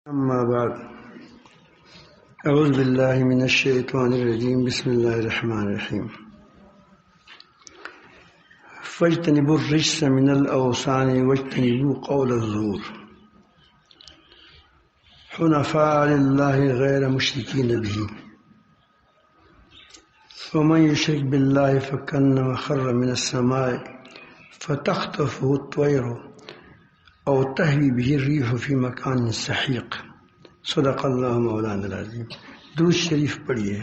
أما بعد أعوذ بالله من الشيطان الرجيم بسم الله الرحمن الرحيم فاجتنبوا الرجس من الأوثان واجتنبوا قول الزور حنفاء لله غير مشركين به ومن يشرك بالله فكأنما خر من السماء فتخطفه الطير أو تهوي به الريح في مكان سحيق صدق اللہ مولانا العظیم. درود شریف پڑھیے.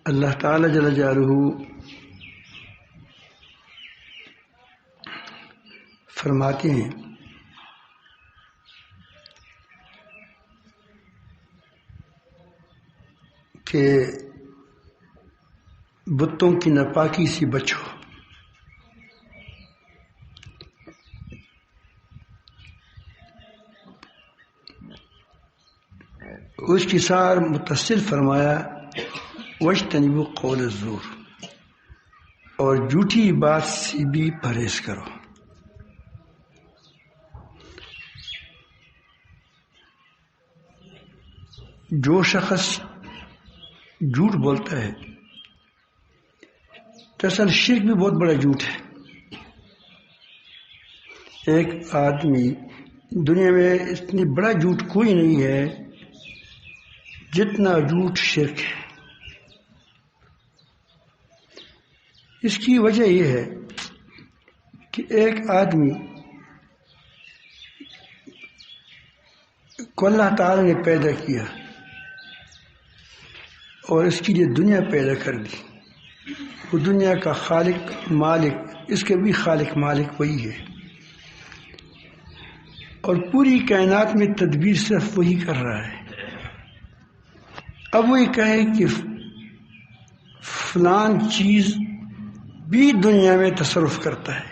اللہ تعالی جل جلالہ فرماتے ہیں کہ بتوں کی ناپاکی سے بچو. اس کی سار متصل فرمایا وَاجْتَنِبُوا قَوْلَ الزُّورِ، اور جھوٹی بات سے بھی پرہیز کرو. جو شخص جھوٹ بولتا ہے، دراصل شرک بھی بہت بڑا جھوٹ ہے. ایک آدمی دنیا میں اتنی بڑا جھوٹ کوئی نہیں ہے جتنا جھوٹ شرک ہے. اس کی وجہ یہ ہے کہ ایک آدمی کو اللہ تعالی نے پیدا کیا اور اس کے لیے دنیا پیدا کر دی. وہ دنیا کا خالق مالک، اس کے بھی خالق مالک وہی ہے، اور پوری کائنات میں تدبیر صرف وہی کر رہا ہے. اب وہ یہ کہے کہ فلان چیز بھی دنیا میں تصرف کرتا ہے.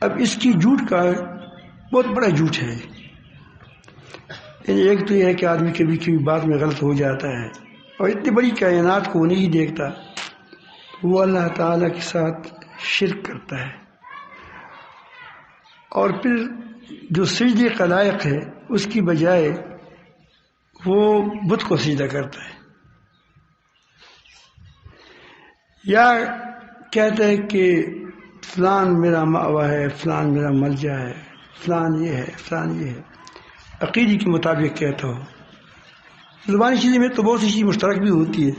اب اس کی جھوٹ کا بہت بڑا جھوٹ ہے. ایک تو یہ ہے کہ آدمی کبھی کبھی بات میں غلط ہو جاتا ہے اور اتنی بڑی کائنات کو نہیں دیکھتا، وہ اللہ تعالیٰ کے ساتھ شرک کرتا ہے. اور پھر جو سجدے کا لائق ہے اس کی بجائے وہ بت کو سجدہ کرتا ہے، یا کہتا ہے کہ فلان میرا مأویٰ ہے، فلان میرا ملجا ہے، فلان یہ ہے، فلان یہ ہے. عقیدے کے مطابق کہتا ہو. زبانی چیزیں میں تو بہت سی چیز مشترک بھی ہوتی ہے.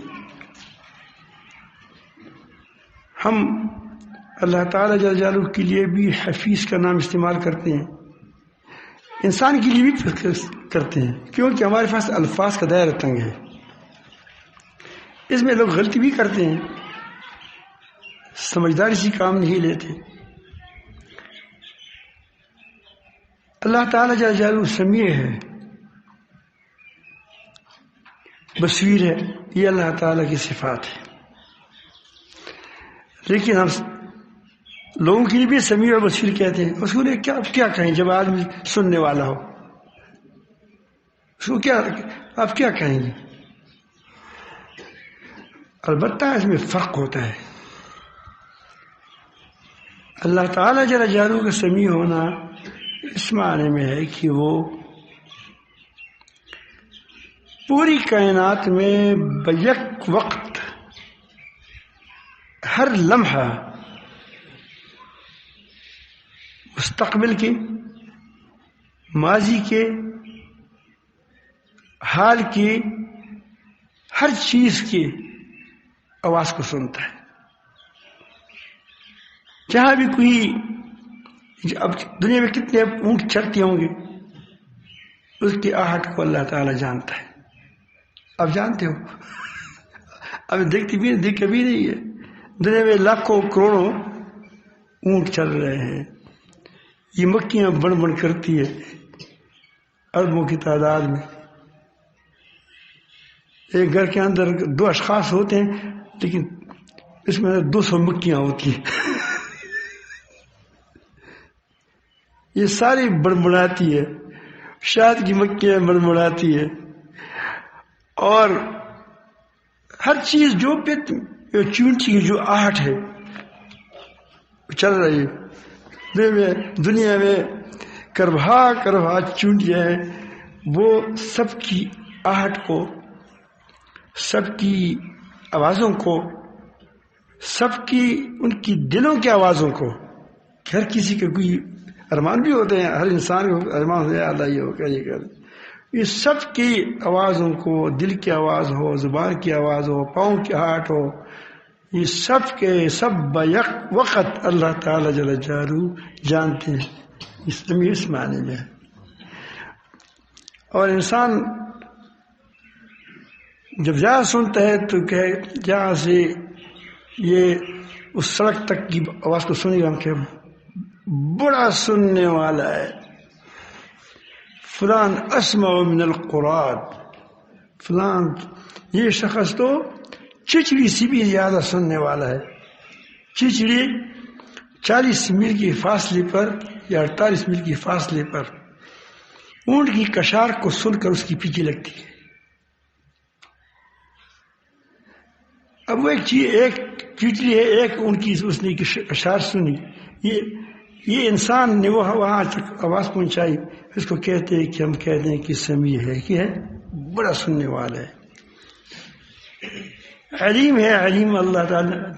ہم اللہ تعالیٰ جل جلالہ کے لیے بھی حفیظ کا نام استعمال کرتے ہیں، انسان کے لیے بھی کرتے ہیں، کیونکہ ہمارے پاس الفاظ کا دائرہ تنگ ہے. اس میں لوگ غلطی بھی کرتے ہیں، سمجھداری سے کام نہیں لیتے. اللہ تعالیٰ جل جلالہ سمیع ہے، بصیر ہے، یہ اللہ تعالیٰ کی صفات ہے. لیکن ہم لوگوں کے لیے بھی سمیع اور بصیر کہتے ہیں. اس کو کیا کہیں جب آدمی سننے والا ہو؟ اس کو آپ کیا کہیں گے؟ البتہ اس میں فرق ہوتا ہے. اللہ تعالیٰ جل جلالہ کا سمیع ہونا اس معنی میں ہے کہ وہ پوری کائنات میں بیک وقت ہر لمحہ مستقبل کے، ماضی کے، حال کی، ہر چیز کی آواز کو سنتا ہے. جہاں بھی کوئی، اب دنیا میں کتنے اونٹ چرتے ہوں گے، اس کی آہٹ کو اللہ تعالی جانتا ہے. آپ جانتے ہو، اب دیکھتی بھی کبھی نہیں ہے. دنیا میں لاکھوں کروڑوں اونٹ چل رہے ہیں. یہ مکھیاں بڑھ بڑھ کرتی ہے اربوں کی تعداد میں. ایک گھر کے اندر 2 اشخاص ہوتے ہیں لیکن اس میں 200 مکھیاں ہوتی ہیں. یہ ساری بڑبڑاتی ہے، شہد کی مکھیاں بڑبڑاتی ہے، اور ہر چیز جو یہ چونٹی کی جو آہٹ ہے چل رہی ہے دنیا میں، کربھا چونٹیاں ہیں، وہ سب کی آہٹ کو، سب کی آوازوں کو، سب کی ان کی دلوں کی آوازوں کو، ہر کسی کے کوئی ارمان بھی ہوتے ہیں، ہر انسان کو ارمان ہوتا ہے اللہ یہ ہو یہ کر، یہ سب کی آوازوں کو، دل کی آواز ہو، زبان کی آواز ہو، پاؤں کی آہٹ ہو، یہ سب کے سب بیک وقت اللہ تعالی جل جلالہ جانتے ہیں، اس معنی میں۔ اور انسان جب زیادہ سنتا ہے تو کہ جہاں سے یہ اس سڑک تک کی آواز کو سنے گا ہم کہ بڑا سننے والا ہے، فلان اسمع من القرآن، فلان یہ شخص تو چچڑی سے بھی زیادہ سننے والا ہے۔ چچڑی 40 میل کے فاصلے پر یا 48 میل کے فاصلے پر اونٹ کی کشار کو سن کر اس کی پیچھے لگتی ہے۔ اب وہ ایک چیٹلی ہے، ایک اونٹ کی اس نے کشار سنی، یہ انسان نے وہ وہاں تک آواز پہنچائی، اس کو کہتے ہیں کہ ہم کہتے ہیں کہ سمیع ہے، کہ ہے بڑا سننے والا ہے، علیم ہے، علیم اللہ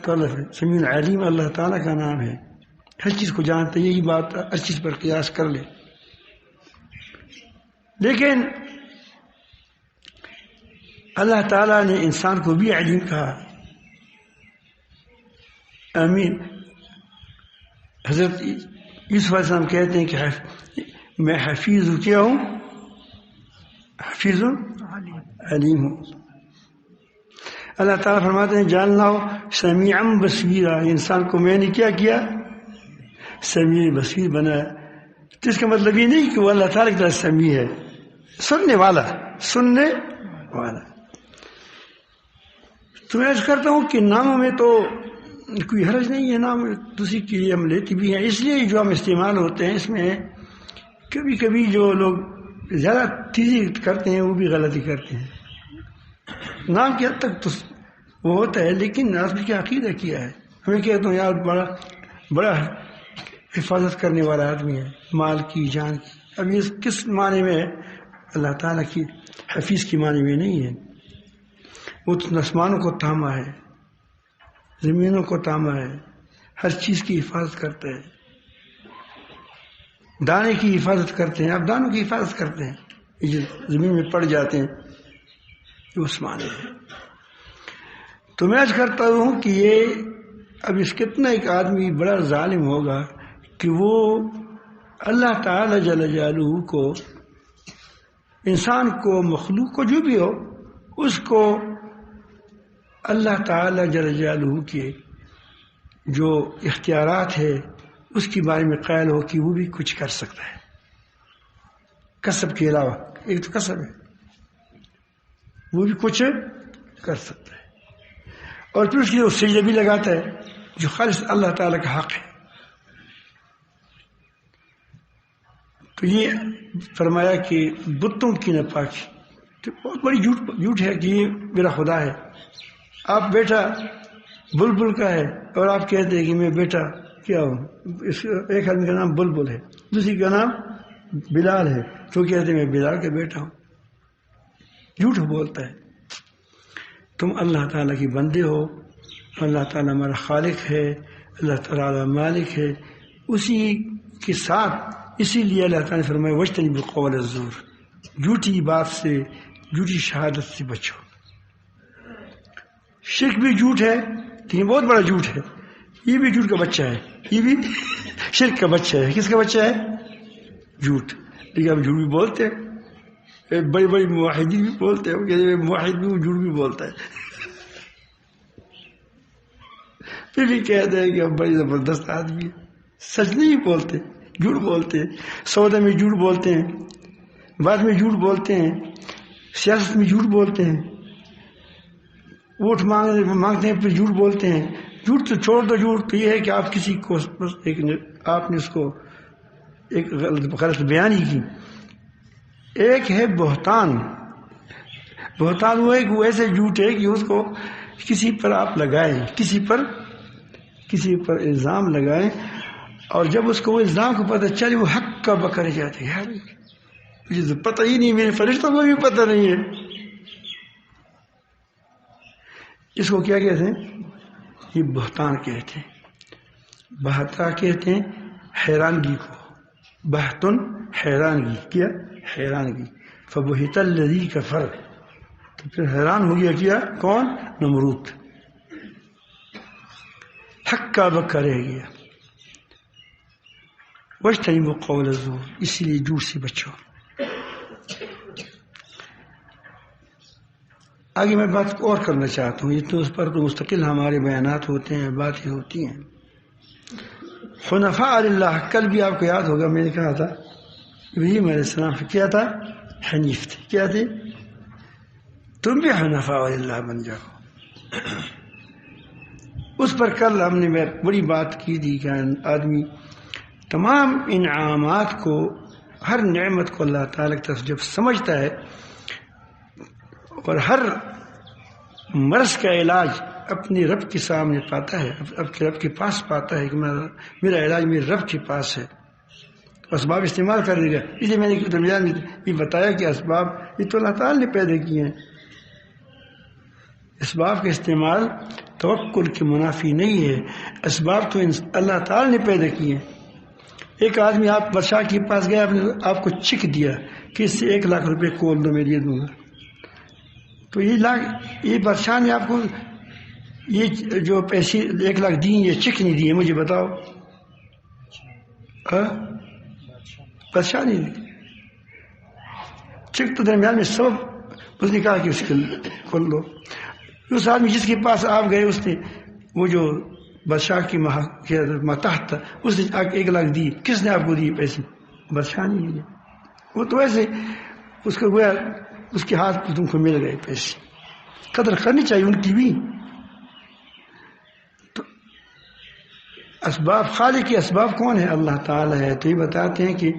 تعالیٰ سمیع علیم اللہ تعالیٰ کا نام ہے، ہر چیز کو جانتے، یہی بات ہر چیز پر قیاس کر لے۔ لیکن اللہ تعالیٰ نے انسان کو بھی علیم کہا، امین۔ حضرت یوسف علیہ السلام کہتے ہیں کہ میں حفیظ کیا ہوں، حفیظ علیم ہوں۔ اللہ تعالیٰ فرماتے ہیں جاننا ہو سمیعا بصیرا، انسان کو میں نے کیا کیا، سمیع بصیر بنایا۔ تو اس کا مطلب یہ نہیں کہ وہ اللہ تعالیٰ کی طرح سمیع ہے، سننے والا، سننے والا۔ تو میں عرض کرتا ہوں کہ ناموں میں تو کوئی حرج نہیں ہے، نام دوسری کے لیے ہم لیتے بھی ہیں، اس لیے جو ہم استعمال ہوتے ہیں اس میں کبھی کبھی جو لوگ زیادہ تیزی کرتے ہیں وہ بھی غلطی کرتے ہیں۔ نام کی حد تک تو وہ ہوتا ہے، لیکن آدمی کی عقیدہ کیا ہے۔ ہمیں کہتا ہوں یار بڑا حفاظت کرنے والا آدمی ہے، مال کی، جان کی۔ اب یہ کس معنی میں ہے؟ اللہ تعالیٰ کی حفیظ کی معنی میں نہیں ہے، وہ تو آسمانوں کو تھاما ہے، زمینوں کو تھاما ہے، ہر چیز کی حفاظت کرتا ہے، دانے کی حفاظت کرتے ہیں، آپ دانوں کی حفاظت کرتے ہیں، یہ زمین میں پڑ جاتے ہیں، یہ اس معنی ہے۔ تو میں عرض کرتا ہوں کہ یہ اب اس کتنا ایک آدمی بڑا ظالم ہوگا کہ وہ اللہ تعالی جل جلالہ کو، انسان کو، مخلوق کو، جو بھی ہو، اس کو اللہ تعالی جل جلالہ کے جو اختیارات ہے اس کے بارے میں قائل ہو کہ وہ بھی کچھ کر سکتا ہے کسب کے علاوہ۔ ایک تو کسب ہے، وہ بھی کچھ کر سکتا ہے، اور پھر اس کے لیے وہ سجدہ بھی لگاتا ہے جو خالص اللہ تعالیٰ کا حق ہے۔ تو یہ فرمایا کہ بتوں کی ناپاکی تو بہت بڑی جھوٹ ہے کہ یہ میرا خدا ہے۔ آپ بیٹا بلبل کا ہے اور آپ کہتے ہیں کہ میں بیٹا کیا ہوں، ایک آدمی کا نام بلبل ہے، دوسری کا نام بلال ہے، تو کہتے ہیں میں بلال کا بیٹا ہوں، جھوٹ بولتا ہے۔ تم اللہ تعالیٰ کی بندے ہو، اللہ تعالیٰ ہمارا خالق ہے، اللہ تعالیٰ مالک ہے، اسی کے ساتھ اسی لیے اللہ تعالیٰ نے فرمایا وَاجْتَنِبُوا الْقَوْلَ الزُّورَ، جھوٹی بات سے، جھوٹی شہادت سے بچو۔ شرک بھی جھوٹ ہے، لیکن بہت بڑا جھوٹ ہے، یہ بھی جھوٹ کا بچہ ہے، یہ بھی شرک کا بچہ ہے۔ کس کا بچہ ہے؟ جھوٹ۔ لیکن ہم جھوٹ بھی بولتے ہیں، بڑی بڑی موحدین بھی بولتے ہیں، وہ کہتے ہیں موحد بھی، وہ جھوٹ بھی بولتا ہے، پھر بھی کہتے ہیں کہ ہم بڑی زبردست آدمی ہیں۔ سچ نہیں بولتے، جھوٹ بولتے ہیں، سودا میں جھوٹ بولتے ہیں، بات میں جھوٹ بولتے ہیں، سیاست میں جھوٹ بولتے ہیں، ووٹ مانگتے ہیں پھر جھوٹ بولتے ہیں۔ جھوٹ تو چھوڑ دو، جھوٹ تو یہ ہے کہ آپ کسی کو آپ نے اس کو ایک غلط بیانی کی۔ ایک ہے بہتان، بہتان وہ ہے کہ وہ ایسے جھوٹ ہے کہ اس کو کسی پر آپ لگائیں، کسی پر الزام لگائیں، اور جب اس کو وہ الزام کو پتہ چلے وہ حق کا بکر جاتے ہیں، مجھے تو پتہ ہی نہیں، میرے فرشتوں کو بھی پتہ نہیں ہے. اس کو کیا کہتے ہیں؟ یہ بہتان کہتے ہیں. بہتا کہتے ہیں حیرانگی کو. بہتن حیرانگی، کیا حیرانگی. فبہت الذی کفر، تو پھر حیران ہو گیا. کیا؟ کون؟ نمرود. حق کا بکا رہ گیا. واجتنبوا قول الزور، اسی لیے جھوٹ سے بچو. آگے میں بات اور کرنا چاہتا ہوں، یہ تو اس پر تو مستقل ہمارے بیانات ہوتے ہیں، باتیں ہوتی ہیں. حنفاء للہ، کل بھی آپ کو یاد ہوگا میں نے کہا تھا ابراہیم علیہ السلام کیا تھا؟ حنیف تھے. کیا تھے؟ تم بھی حنفاء للہ بن جاؤ. اس پر کل ہم نے بڑی بات کی تھی کہ آدمی تمام انعامات کو، ہر نعمت کو اللہ تعالیٰ کی طرف جب سمجھتا ہے، اور ہر مرض کا علاج اپنے رب کے سامنے پاتا ہے، اپنے رب کے پاس پاتا ہے کہ میرا علاج میرے رب کے پاس ہے، اسباب استعمال کر دے گا. اس لیے میں نے درمیان میں یہ بتایا کہ اسباب یہ تو اللہ تعالیٰ نے پیدا کیے ہیں. اسباب کا استعمال توکل کے منافی نہیں ہے. اسباب تو اللہ تعالیٰ نے پیدا کیے ہیں. ایک آدمی آپ بادشاہ کے پاس گیا، آپ کو چیک دیا کہ اس سے 1 لاکھ روپے کول دو، میں دے دوں گا. تو یہ بادشاہ نے آپ کو یہ جو پیسے 1 لاکھ دیے، یہ چیک نہیں دیے، مجھے بتاؤ. بادشاہ نہیں دی چیک، تو درمیان میں سبب اس نے کہا کہ اس کو کھول لو. اس آدمی جس کے پاس آپ گئے، اس نے وہ جو بادشاہ کی ماتحت تھا، اس نے 1 لاکھ دی. کس نے آپ کو دیے پیسے؟ بادشاہ نہیں دیے. وہ تو ایسے اس کو گویا اس کے ہاتھ پہ تم کو مل گئے پیسے. قدر کرنی چاہیے ان کی بھی. تو اسباب، خالق کے اسباب کون ہے؟ اللہ تعالیٰ ہے. تو یہ بتاتے ہیں کہ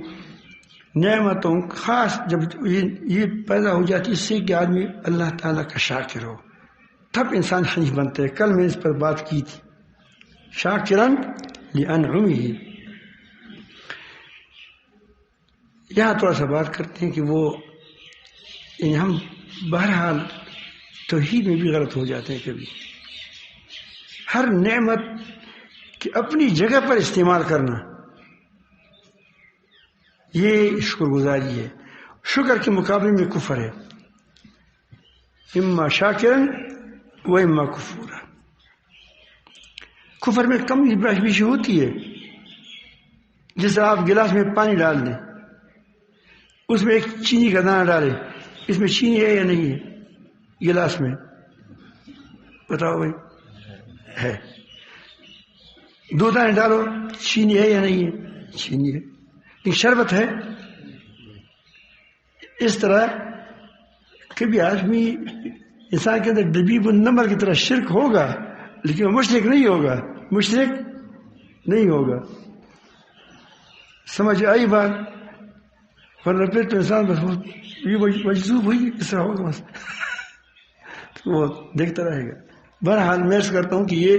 نعمتوں خاص جب یہ پیدا ہو جاتی اس سے کہ آدمی اللہ تعالیٰ کا شاکر ہو، تب انسان حنیف بنتا ہے. کل میں اس پر بات کی تھی. شاکرن لانعمہ. یہاں تھوڑا سا بات کرتے ہیں کہ وہ ہم بہرحال توحید میں بھی غلط ہو جاتے ہیں کبھی. ہر نعمت کی اپنی جگہ پر استعمال کرنا یہ شکر گزاری ہے. شکر کے مقابلے میں کفر ہے. اما شاکرن و اما کفورا. کفر میں کم بیشی ہوتی ہے. جیسے آپ گلاس میں پانی ڈال دیں، اس میں ایک چینی کا دانہ ڈالیں، اس میں چینی ہے یا نہیں ہے؟ گلاس میں بتاؤ بھائی، ہے. 2 دانے ڈالو، چینی ہے یا نہیں ہے؟ چینی ہے. لیکن شربت ہے. اس طرح کبھی آدمی انسان کے اندر دبیب النمل کی طرح شرک ہوگا، لیکن وہ مشرک نہیں ہوگا. مشرک نہیں ہوگا. سمجھ آئی بات؟ ورنہ پھر تو انسان بس یہ مجذوب ہوئی اس طرح ہوگا، بس وہ دیکھتا رہے گا. بہرحال میں کرتا ہوں کہ یہ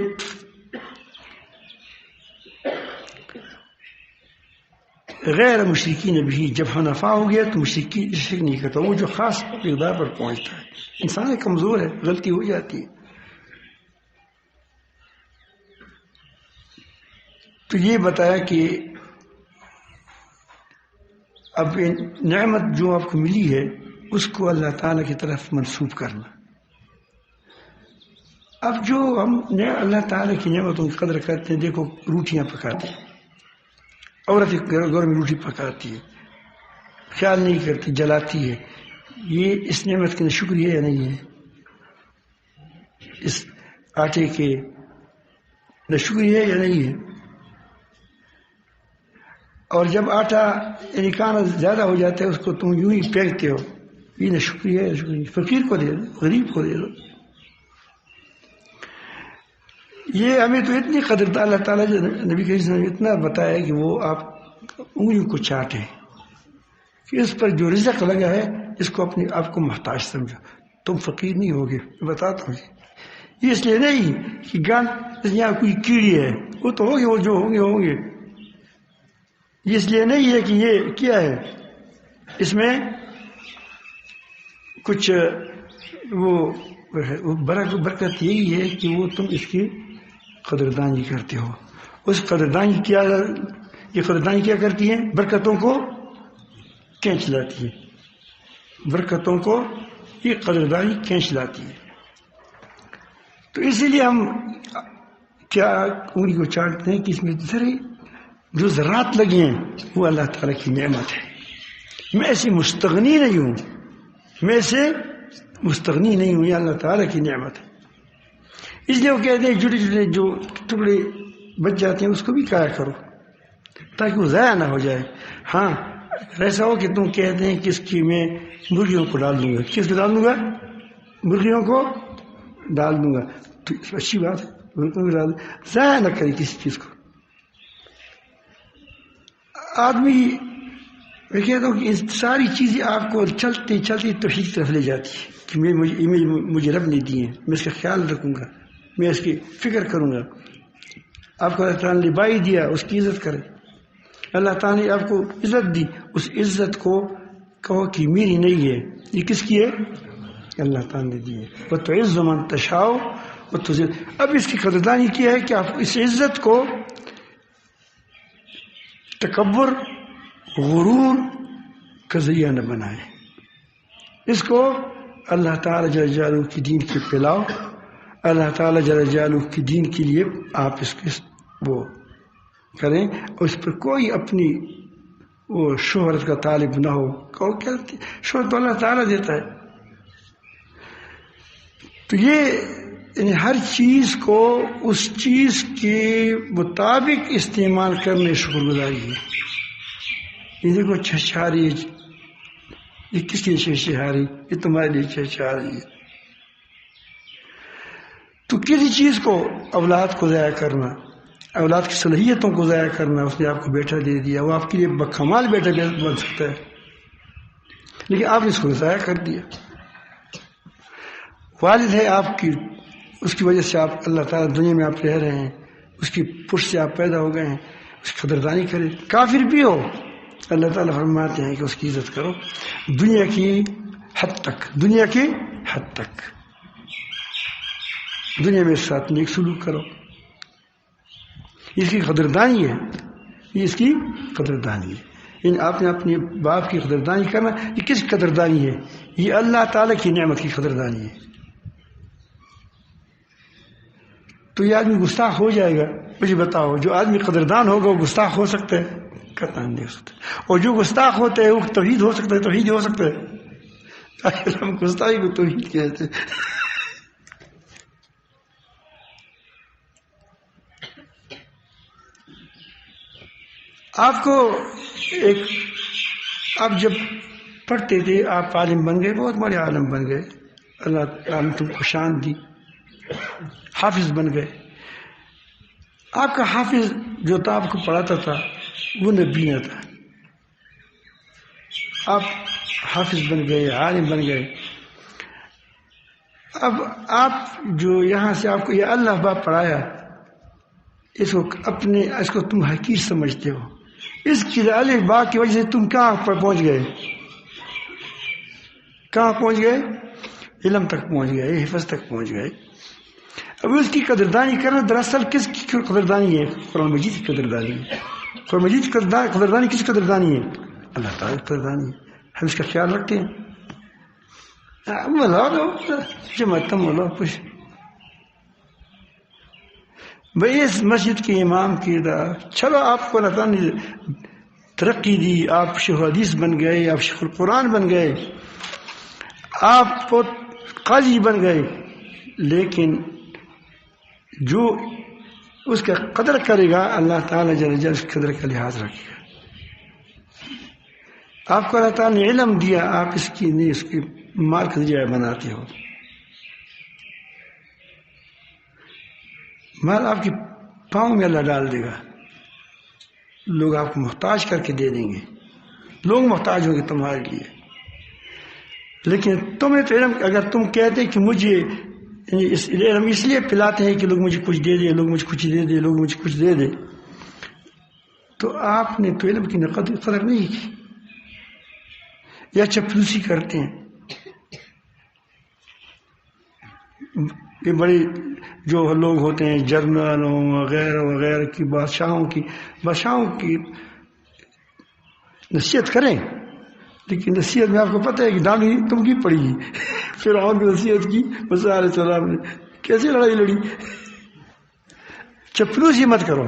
غیر مشرکین بھی جب حنفاء ہو گیا تو مشرکین شرک نہیں کرتا. وہ جو خاص اقدار پر پہنچتا ہے. انسان کمزور ہے، غلطی ہو جاتی ہے. تو یہ بتایا کہ اب نعمت جو آپ کو ملی ہے اس کو اللہ تعالیٰ کی طرف منسوب کرنا. اب جو ہم اللہ تعالیٰ کی نعمتوں کی قدر کرتے ہیں، دیکھو روٹیاں پکاتے ہیں، عورت گھر میں روٹی پکاتی ہے، خیال نہیں کرتی، جلاتی ہے. یہ اس نعمت کا شکریہ یا نہیں ہے؟ اس آٹے کے شکریہ ہے یا نہیں ہے؟ اور جب آٹا یعنی کانا زیادہ ہو جاتا ہے اس کو تم یوں ہی پھینکتے ہو، یہ نہ شکریہ ہے. شکریہ فقیر کو دے دو، غریب کو دے دو. یہ ہمیں تو اتنی قدر اللہ تعالیٰ جو نبی کریم صلی اللہ علیہ وسلم نے اتنا بتایا کہ وہ آپ انگلیوں کو چاٹیں کہ اس پر جو رزق لگا ہے اس کو اپنے آپ کو محتاج سمجھو. تم فقیر نہیں ہوگے. میں بتاتا ہوں یہ اس لیے نہیں کہ گند یہاں کوئی کیڑی ہے، وہ تو ہوگی، وہ جو ہوں گے. یہ اس لیے نہیں ہے کہ یہ کیا ہے، اس میں کچھ وہ برکت یہی ہے کہ وہ تم اس کی قدردانی کرتے ہو. اس قدردانی یہ قدردانی کیا کرتی ہے؟ برکتوں کو کھینچ لاتی ہے. برکتوں کو یہ قدردانی کھینچ لاتی ہے. تو اسی لیے ہم کیا انگلی کو چاٹتے ہیں کہ اس میں جو ذرات لگے ہیں وہ اللہ تعالیٰ کی نعمت ہے. میں ایسے مستغنی نہیں ہوں، یہ اللہ تعالیٰ کی نعمت ہے. اس لیے وہ کہتے ہیں چھوٹے چھوٹے جو ٹکڑے بچ جاتے ہیں اس کو بھی کھایا کرو تاکہ وہ ضائع نہ ہو جائے. ہاں ایسا ہو کہ تم کہتے ہیں کہ اس کی میں مرغیوں کو ڈال دوں گا. کس کو ڈال دوں گا؟ مرغیوں کو ڈال دوں گا. تو اچھی بات ہے، مرغیوں کو ڈال دوں. ضائع نہ کرے کسی چیز کو. آدمی میں کہتا ہوں کہ ساری چیزیں آپ کو چلتی چلتی توحید کی طرف لے جاتی ہے کہ مجھے رب نے دی ہیں، میں اس کا خیال رکھوں گا، میں اس کی فکر کروں گا. آپ کو اللہ تعالیٰ نے بائی دیا، اس کی عزت کرے. اللہ تعالیٰ نے آپ کو عزت دی، اس عزت کو کہو کہ میری نہیں ہے، یہ کس کی ہے؟ اللہ تعالیٰ نے دی ہے. وَتُعِزُّ مَن تَشَاءُ وَتُذِلُّ. اب اس کی قدردانی کیا ہے کہ آپ اس عزت کو تکبر، غرور کا ذریعہ نہ بنائیں. اس کو اللہ تعالیٰ جل جلالہ کی دین کے پلاؤ. اللہ تعالیٰ جل جلالہ کی دین کے لیے آپ اس کے وہ کریں، اور اس پر کوئی اپنی وہ شہرت کا طالب نہ ہو. کہو کیا شہرت تو اللہ تعالیٰ دیتا ہے. تو یہ یعنی ہر چیز کو اس چیز کے مطابق استعمال کرنے شکر گزاری ہے. یہ دیکھو چھچھاری، یہ کس لیے چھچھاری؟ یہ تمہارے لیے چھچھاری ہے. تو کسی چیز کو، اولاد کو ضائع کرنا، اولاد کی صلاحیتوں کو ضائع کرنا، اس نے آپ کو بیٹا دے دیا، وہ آپ کے لیے بکمال بیٹا بن سکتا ہے، لیکن آپ نے اس کو ضائع کر دیا. والد ہے آپ کی، اس کی وجہ سے آپ اللہ تعالیٰ دنیا میں آپ رہ رہے ہیں، اس کی پشت سے آپ پیدا ہو گئے ہیں، اس کی قدردانی کریں. کافر بھی ہو اللہ تعالیٰ فرماتے ہیں کہ اس کی عزت کرو دنیا کی حد تک، دنیا کی حد تک. دنیا میں ساتھ نیک سلوک کرو. اس کی قدردانی ہے، یہ اس کی قدردانی ہے. یعنی آپ نے اپنے باپ کی قدردانی کرنا، یہ کس قدردانی ہے؟ یہ اللہ تعالیٰ کی نعمت کی قدردانی ہے. تو یہ آدمی گستاخ ہو جائے گا؟ مجھے بتاؤ، جو آدمی قدردان ہوگا وہ گستاخ ہو سکتا ہے؟ قطعاً نہیں ہو سکتا. اور جو گستاخ ہوتے ہیں وہ توحید ہو سکتا ہے؟ توحید ہو سکتا ہے. ہم گستاخی کو توحید کہتے ہیں. آپ کو آپ جب پڑھتے تھے آپ عالم بن گئے، بہت بڑے عالم بن گئے، اللہ تعالیٰ نے تم کو شان دی، حافظ بن گئے. آپ کا حافظ جو تھا آپ کو پڑھاتا تھا وہ نبی نہ تھا. آپ حافظ بن گئے، عالم بن گئے. اب آپ جو یہاں سے آپ کو یہ اللہ باپ پڑھایا، اس کو تم حقیر سمجھتے ہو. اس کی الف با کی وجہ سے تم کہاں پر پہنچ گئے؟ کہاں پہنچ گئے؟ علم تک پہنچ گئے، حفظ تک پہنچ گئے. اب اس کی قدردانی کرنا دراصل کس کی قدردانی ہے؟ قرآن مجید کی قدردانی ہے. قرآن مجید کی قدردانی کس قدردانی ہے؟ اللہ تعالیٰ کی قدردانی ہے. ہم اس کا خیال رکھتے ہیں. بھائی اس مسجد کے امام کی چلو آپ کو اللہ تعالیٰ نے ترقی دی، آپ شیخ الحدیث بن گئے، آپ شیخ القرآن بن گئے، آپ قاضی بن گئے، لیکن جو اس کا قدر کرے گا اللہ تعالیٰ جل جلالہ اس قدر کا لحاظ رکھے گا. آپ کو اللہ تعالیٰ نے علم دیا، آپ اس کی نہیں اس کی مال کا ذریعہ بناتے ہو. مال آپ کے پاؤں میں اللہ ڈال دے گا، لوگ آپ کو محتاج کر کے دے دیں گے، لوگ محتاج ہوں گے تمہارے لیے. لیکن تمہیں تو علم، اگر تم کہتے کہ مجھے علم اس لیے پلاتے ہیں کہ لوگ مجھے کچھ دے دیں، لوگ مجھے کچھ دے دیں، لوگ مجھے کچھ دے دیں. تو آپ نے تو علم کی قدر نہیں کی، یا چپلوسی کرتے ہیں. یہ بڑے جو لوگ ہوتے ہیں جرنلوں وغیرہ وغیرہ کی بادشاہوں کی نصیحت کریں، لیکن نصیحت میں آپ کو پتہ ہے کہ ڈانڈی تم کی پڑی گی. فرعون کی نصیحت کی موسیٰ علیہ السلام نے، کیسے لڑائی لڑی. چپلوسی مت کرو.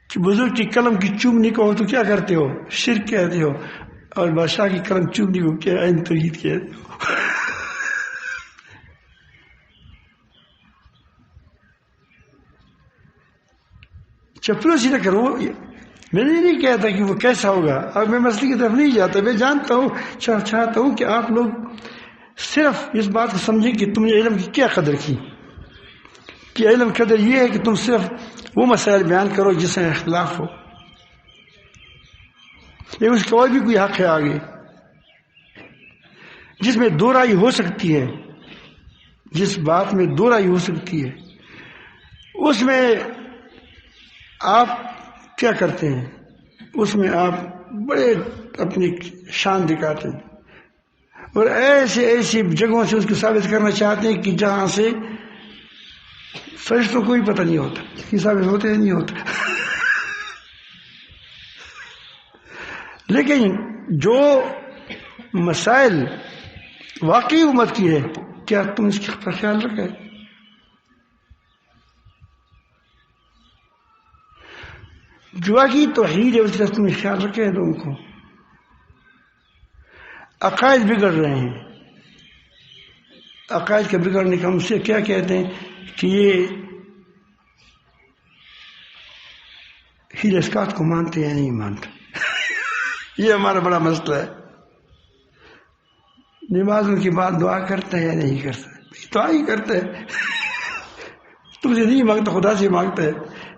بزرگ کی قلم کی چومنی کو تو کیا کرتے ہو؟ شرک کہتے ہو. اور بادشاہ کی قلم چومنی کو کیا عین توحید کہتے ہو. چپلوسی نہ کرو. میں نے نہیں کہتا کہ وہ کیسا ہوگا، اور میں مسئلے کی طرف نہیں جاتا. میں جانتا ہوں، چاہتا ہوں کہ آپ لوگ صرف اس بات کو سمجھیں کہ تم نے علم کی کیا قدر کی. کہ علم قدر یہ ہے کہ تم صرف وہ مسائل بیان کرو جس میں اختلاف ہو. لیکن اس کا اور بھی کوئی حق ہے آگے، جس میں دو رائے ہو سکتی ہے، جس بات میں دو رائے ہو سکتی ہے، اس میں آپ کیا کرتے ہیں؟ اس میں آپ بڑے اپنی شان دکھاتے ہیں، اور ایسی جگہوں سے اس کو ثابت کرنا چاہتے ہیں کہ جہاں سے فرشتوں کو بھی پتہ نہیں ہوتا کہ ثابت ہوتے نہیں ہوتا. لیکن جو مسائل واقعی امت کی ہے، کیا تم اس پر خیال رکھے؟ جو واقعی توحید ہے اس کا تم خیال رکھے ہیں. لوگوں کو عقائد بگڑ رہے ہیں. عقائد کے بگڑنے کا ہم سے کیا کہتے ہیں کہ یہ ہیل اسکات کو مانتے یا نہیں مانتے. یہ ہمارا بڑا مسئلہ ہے. نمازوں کے بعد دعا کرتا ہے یا نہیں کرتا؟ دعا ہی کرتا ہے. تم سے نہیں مانگتا، خدا سے مانگتا ہے.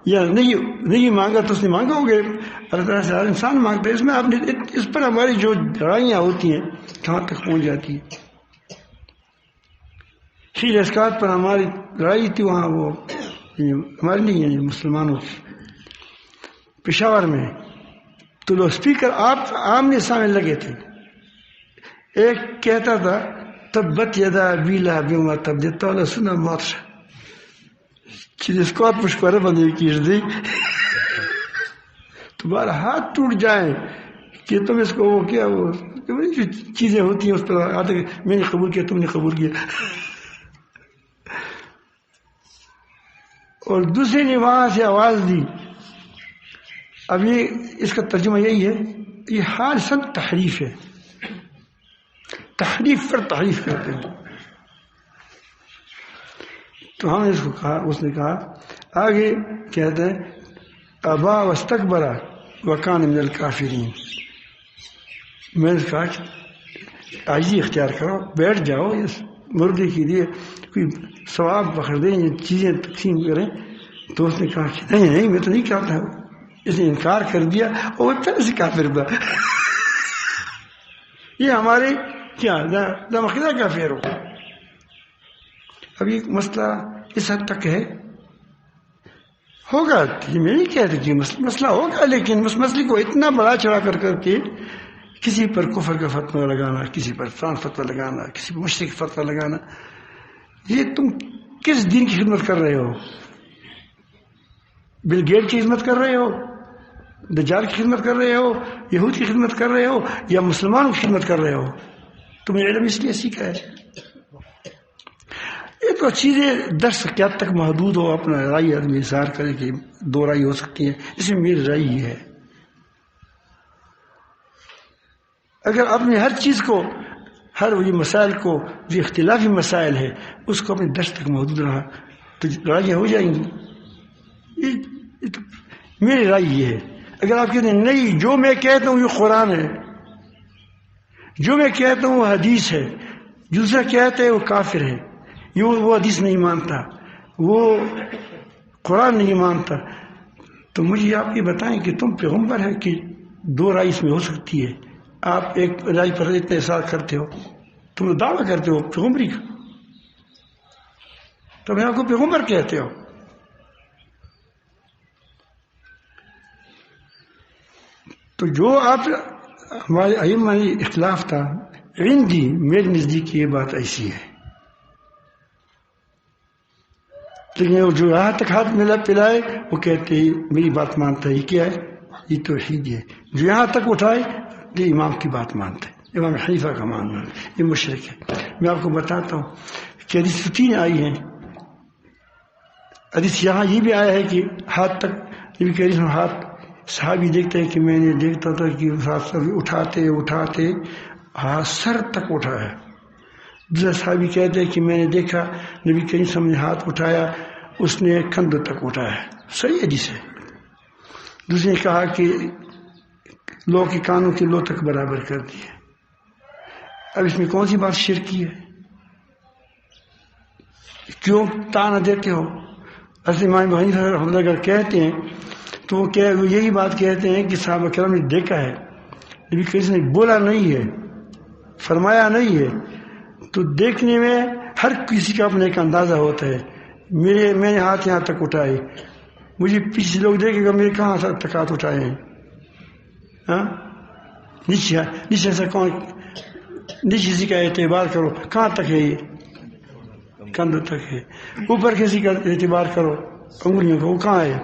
یا نہیں مانگا تو اس نے مانگا ہوگا اللہ تعالیٰ سے. ہر انسان مانگتا ہے. اس میں آپ نے اس پر ہماری جو لڑائیاں ہوتی ہیں کہاں تک پہنچ جاتی ہیں. ہیل اسکات پر ہماری لڑائی تھی وہاں، وہ ہماری نہیں ہے مسلمانوں کی، پشاور میں. تو لوگ اسپیکر آپ آمنے سامنے لگے تھے. ایک کہتا تھا تبت یدا ابی لہب وما تب، دیتا والا سنا موت جس کو آپ پشکوارے بندے کی دی تمہارا ہاتھ ٹوٹ جائے کہ تم اس کو وہ کیا، وہ جو چیزیں ہوتی ہیں اس پر آتے میں نے قبول کیا، تم نے قبول کیا. اور دوسرے نے وہاں سے آواز دی. اب یہ اس کا ترجمہ یہی ہے، یہ حادثت تحریف ہے. تحریف پر تحریف کرتے ہیں. تو ہم نے اس کو کہا، اس نے کہا آگے کہتے ہیں ابا واستکبر وکان من الکافرین. میں نے کہا عاجزی اختیار کرو، بیٹھ جاؤ، اس مردے کے لیے کوئی ثواب پکڑ دیں، یہ چیزیں تقسیم کریں. تو اس نے کہا کہ نہیں میں تو نہیں کرتا. اس نے انکار کر دیا اور پھر سے کافر ہوا. یہ ہمارے کیا دماغ کافر ہو. اب یہ مسئلہ اس حد تک ہے، ہوگا. میں نہیں کہہ رہی مسئلہ ہوگا، لیکن اس مسئلے کو اتنا بڑا چڑھا کر کے کسی پر کفر کا فتویٰ لگانا، کسی پر فران فتویٰ لگانا، کسی پر مشرک فتویٰ لگانا، یہ تم کس دین کی خدمت کر رہے ہو؟ بل گیٹ کی خدمت کر رہے ہو؟ دجال کی خدمت کر رہے ہو؟ یہود کی خدمت کر رہے ہو؟ یا مسلمانوں کی خدمت کر رہے ہو؟ تمہیں علم اس لیے سیکھا ہے. یہ تو چیزیں درس کیا تک محدود ہو، اپنا رائے آدمی اظہار کرے کہ دو رائے ہو سکتی ہیں. اس میں میری رائے یہ ہے. اگر اپنے ہر چیز کو، ہر یہ مسائل کو جو اختلافی مسائل ہے اس کو اپنے درس تک محدود رہا تو لڑائیاں ہو جائیں گی. میری رائے یہ ہے. اگر آپ کہتے ہیں نہیں جو میں کہتا ہوں یہ قرآن ہے، جو میں کہتا ہوں وہ حدیث ہے، دوسرا کہتا ہے وہ کافر ہے، یہ وہ حدیث نہیں مانتا، وہ قرآن نہیں مانتا، تو مجھے آپ یہ بتائیں کہ تم پیغمبر ہے کہ دو رائے اس میں ہو سکتی ہے؟ آپ ایک رائی پر اتنے احساس کرتے ہو، تم دعویٰ کرتے ہو پیغمبری کا، تم آپ کو پیغمبر کہتے ہو. تو جو آپ ہمارے ائمہ میں اختلاف تھا، عندی میرے نزدیک یہ بات ایسی ہے. لیکن جو یہاں تک ہاتھ ملا پلائے وہ کہتے ہیں میری بات مانتا ہے، یہ کیا ہے؟ یہ توحید ہے. جو یہاں تک اٹھائے یہ امام کی بات مانتا ہے، امام حنیفہ کا ماننا، یہ مشرک ہے. میں آپ کو بتاتا ہوں کہ حدیث 3 آئی ہیں. حدیث یہاں یہ بھی آیا ہے کہ ہاتھ تک نبی کریم ہاتھ صحابی دیکھتے ہیں کہ میں نے دیکھتا تھا کہ اٹھاتے اٹھاتے ہاتھ سر تک اٹھا ہے. دوسرا صحابی کہتے ہیں کہ میں نے دیکھا نبی کریم صلی اللہ علیہ وسلم نے ہاتھ اٹھایا، اس نے کندھوں تک اٹھایا ہے. صحیح حدیث ہے. دوسرے نے کہا کہ لو کے کانوں کے لو تک برابر کر دیے. اب اس میں کون سی بات شرکی ہے؟ کیوں تانا دیتے ہو؟ اصل امام ابو حنیفہ رحمۃ اللہ اگر کہتے ہیں تو وہ یہی بات کہتے ہیں کہ صحابہ کرام نے دیکھا ہے، نبی کریم نے بولا نہیں ہے، فرمایا نہیں ہے. تو دیکھنے میں ہر کسی کا اپنا ایک اندازہ ہوتا ہے. میں نے ہاتھ یہاں تک اٹھائے، مجھے پیچھے لوگ دیکھے گا میرے کہاں تک ہاتھ اٹھائے ہیں. ہاں نیچے سے کون نیچے کسی کا اعتبار کرو، کہاں تک ہے؟ یہ کندھوں تک ہے. اوپر کسی کا اعتبار کرو انگلیوں کو، وہ کہاں ہے؟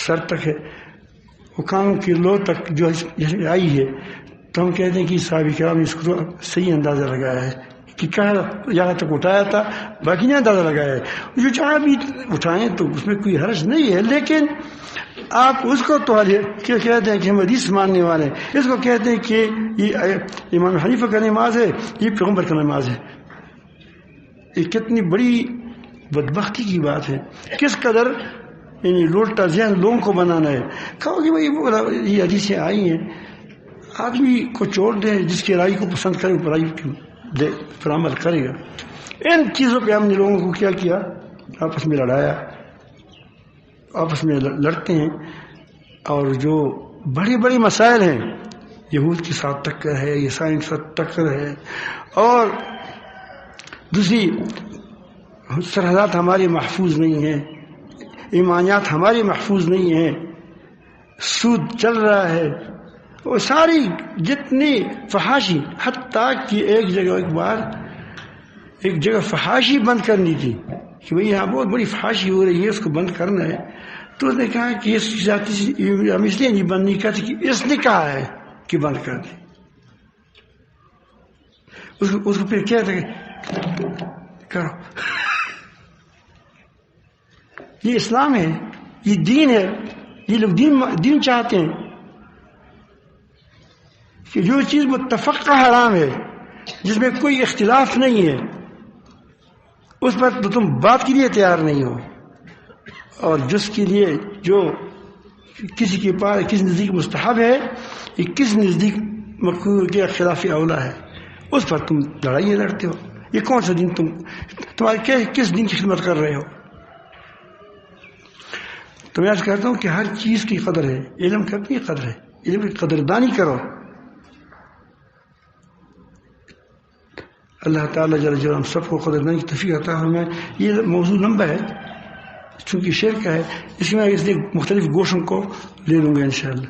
سر تک ہے. وہ کانوں کی لو تک جو آئی ہے تو ہم کہتے ہیں کہ صحابہ کرام نے اس کو صحیح اندازہ لگایا ہے کہ کہاں یہاں تک اٹھایا تھا، باقی نہیں اندازہ لگایا ہے. جو چاہے بھی اٹھائیں تو اس میں کوئی حرج نہیں ہے. لیکن آپ اس کو تو کہتے ہیں کہ ہم حدیث ماننے والے ہیں، اس کو کہتے ہیں کہ یہ امام حنیفہ کا نماز ہے، یہ پیغمبر کا نماز ہے. یہ کتنی بڑی بدبختی کی بات ہے. کس قدر یعنی لوٹا ذہن لوگوں کو بنانا ہے. کہو کہ بھائی یہ حدیثیں آئی ہیں، آدمی کو چھوڑ دیں، جس کی رائے کو پسند کرے وہ رائے دے پر عمل کرے گا. ان چیزوں پہ ہم نے لوگوں کو کیا آپس میں لڑایا، آپس میں لڑتے ہیں. اور جو بڑے بڑے مسائل ہیں، یہود کے ساتھ ٹکر ہے، عیسائیوں کے ساتھ ٹکر ہے، اور دوسری سرحدات ہماری محفوظ نہیں ہیں، ایمانیات ہماری محفوظ نہیں ہیں، سود چل رہا ہے، وہ ساری جتنی فحاشی، حتیٰ کہ ایک جگہ فحاشی بند کرنی تھی کہ بھئی یہاں بہت بڑی فحاشی ہو رہی ہے، اس کو بند کرنا ہے. تو اس نے کہا کہ ہم اس لیے نہیں بند نہیں کرتے کہ اس نے کہا ہے کہ بند کر دیں. اس کو پھر کیا تھا کہ کرو. یہ اسلام ہے، یہ دین ہے. یہ لوگ دین چاہتے ہیں کہ جو چیز متفقہ حرام ہے، جس میں کوئی اختلاف نہیں ہے، اس پر تو تم بات کے لیے تیار نہیں ہو. اور جس کے لیے جو کسی کے پاس کس نزدیک مستحب ہے، یہ کس نزدیک مکروہ کے خلاف اولا ہے، اس پر تم لڑائیاں لڑتے ہو. یہ کون سا دین تمہارے کس دین کی خدمت کر رہے ہو؟ تو میں آج کہتا ہوں کہ ہر چیز کی قدر ہے. علم کی اپنی قدر ہے، علم کی قدردانی کرو. اللہ تعالیٰ جل جلالہ ہم سب کو قدردانی کی توفیق عطا فرمائے. یہ موضوع لمبا ہے چونکہ شعر کا ہے، اس میں اس لیے مختلف گوشوں کو لے لوں گا انشاءاللہ.